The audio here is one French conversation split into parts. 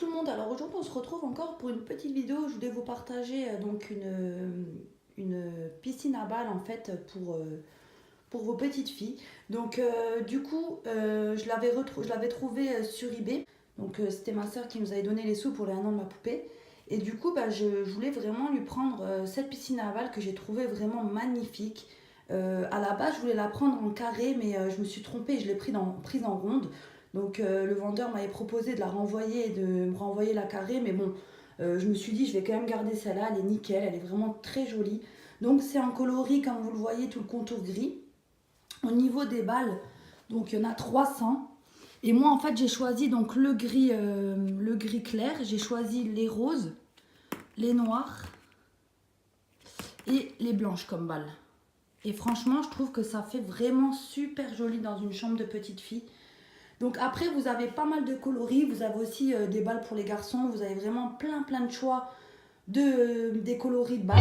tout le monde, alors aujourd'hui on se retrouve encore pour une petite vidéo. Je voulais vous partager donc une piscine à balles en fait pour vos petites filles. Donc du coup je l'avais trouvée sur eBay. Donc c'était ma soeur qui nous avait donné les sous pour les 1 an de ma poupée. Et du coup je voulais vraiment lui prendre cette piscine à balles que j'ai trouvée vraiment magnifique. À la base je voulais la prendre en carré mais je me suis trompée, je l'ai prise en ronde. Donc le vendeur m'avait proposé de la renvoyer et de me renvoyer la carrée, mais bon, je me suis dit je vais quand même garder celle-là, elle est nickel, elle est vraiment très jolie. Donc c'est en coloris comme vous le voyez, tout le contour gris. Au niveau des balles, donc il y en a 300. Et moi en fait j'ai choisi donc le gris clair, j'ai choisi les roses, les noirs et les blanches comme balles. Et franchement je trouve que ça fait vraiment super joli dans une chambre de petite fille. Donc après vous avez pas mal de coloris, vous avez aussi des balles pour les garçons, vous avez vraiment plein de choix des coloris de balles.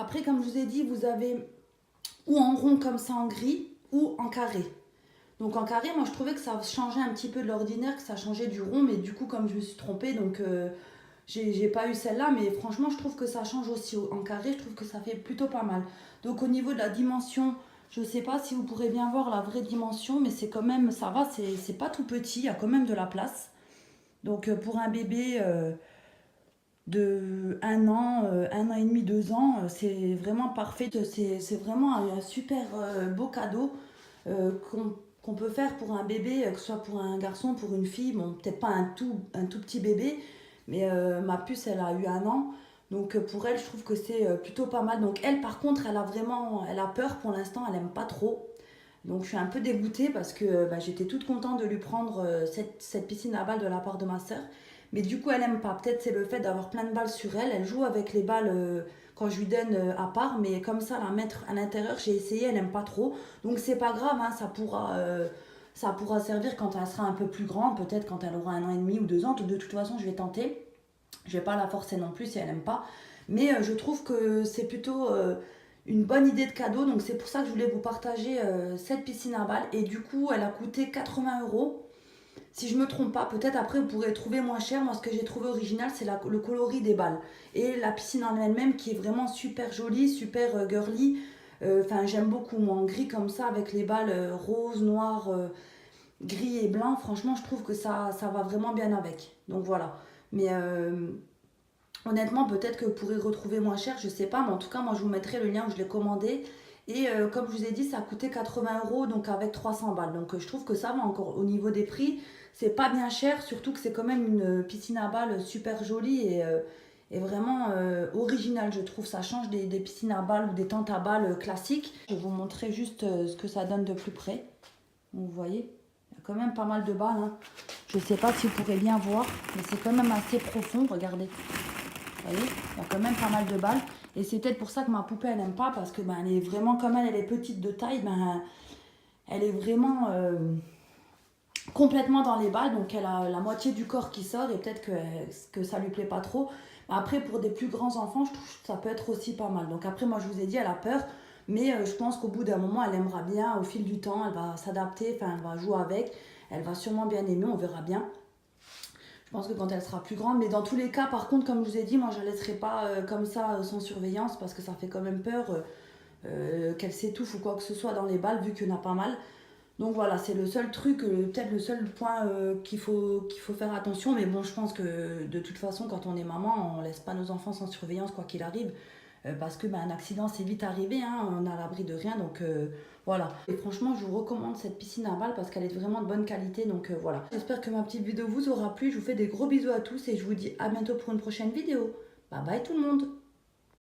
Après, comme je vous ai dit, vous avez ou en rond comme ça en gris ou en carré. Donc en carré, moi je trouvais que ça changeait un petit peu de l'ordinaire, que ça changeait du rond, mais du coup comme je me suis trompée, donc j'ai pas eu celle-là, mais franchement je trouve que ça change aussi. En carré, je trouve que ça fait plutôt pas mal. Donc au niveau de la dimension, je sais pas si vous pourrez bien voir la vraie dimension, mais c'est quand même, ça va, c'est pas tout petit, il y a quand même de la place. Donc pour un bébé de 1 an et demi, 2 ans, c'est vraiment parfait. C'est vraiment un super beau cadeau qu'on peut faire pour un bébé, que ce soit pour un garçon, pour une fille. Bon, peut-être pas un tout petit bébé, mais ma puce, elle a eu 1 an. Donc pour elle, je trouve que c'est plutôt pas mal. Donc elle, par contre, elle a peur pour l'instant, elle aime pas trop. Donc je suis un peu dégoûtée parce que j'étais toute contente de lui prendre cette piscine à balles de la part de ma soeur. Mais du coup elle aime pas. Peut-être c'est le fait d'avoir plein de balles sur elle. Elle joue avec les balles quand je lui donne à part. Mais comme ça la mettre à l'intérieur, j'ai essayé, elle aime pas trop. Donc c'est pas grave, hein, ça pourra servir quand elle sera un peu plus grande. Peut-être quand elle aura 1 an et demi ou 2 ans. De toute façon je vais tenter. Je vais pas la forcer non plus si elle aime pas. Mais je trouve que c'est plutôt une bonne idée de cadeau. Donc c'est pour ça que je voulais vous partager cette piscine à balles. Et du coup, elle a coûté 80 €. Si je me trompe pas, peut-être après vous pourrez trouver moins cher. Moi, ce que j'ai trouvé original, c'est le coloris des balles. Et la piscine en elle-même qui est vraiment super jolie, super girly. Enfin, j'aime beaucoup. Moi, en gris comme ça, avec les balles roses, noires, gris et blanc. Franchement, je trouve que ça va vraiment bien avec. Donc voilà. Mais honnêtement, peut-être que vous pourrez retrouver moins cher, je sais pas, mais en tout cas, moi je vous mettrai le lien où je l'ai commandé. Et comme je vous ai dit, ça a coûté 80 € donc avec 300 balles. Donc je trouve que ça va encore au niveau des prix. C'est pas bien cher, surtout que c'est quand même une piscine à balles super jolie et vraiment originale, je trouve. Ça change des piscines à balles ou des tentes à balles classiques. Je vais vous montrer juste ce que ça donne de plus près. Vous voyez, il y a quand même pas mal de balles, hein. Je sais pas si vous pourrez bien voir, mais c'est quand même assez profond, regardez. Vous voyez, il y a quand même pas mal de balles. Et c'est peut-être pour ça que ma poupée, elle n'aime pas. Parce que elle est vraiment, comme elle est petite de taille, elle est vraiment complètement dans les balles. Donc elle a la moitié du corps qui sort. Et peut-être que ça lui plaît pas trop. Après, pour des plus grands enfants, je trouve que ça peut être aussi pas mal. Donc après, moi, je vous ai dit, elle a peur. Mais je pense qu'au bout d'un moment, elle aimera bien. Au fil du temps, elle va s'adapter. Enfin, elle va jouer avec. Elle va sûrement bien aimer. On verra bien. Je pense que quand elle sera plus grande, mais dans tous les cas, par contre, comme je vous ai dit, moi je ne la laisserai pas comme ça sans surveillance parce que ça fait quand même peur qu'elle s'étouffe ou quoi que ce soit dans les balles vu qu'il y en a pas mal. Donc voilà, c'est le seul truc, peut-être le seul point qu'il faut faire attention. Mais bon, je pense que de toute façon, quand on est maman, on ne laisse pas nos enfants sans surveillance quoi qu'il arrive. Parce que un accident c'est vite arrivé, hein, on est à l'abri de rien, donc voilà. Et franchement, je vous recommande cette piscine à balles parce qu'elle est vraiment de bonne qualité, donc voilà. J'espère que ma petite vidéo vous aura plu, je vous fais des gros bisous à tous et je vous dis à bientôt pour une prochaine vidéo. Bye bye tout le monde.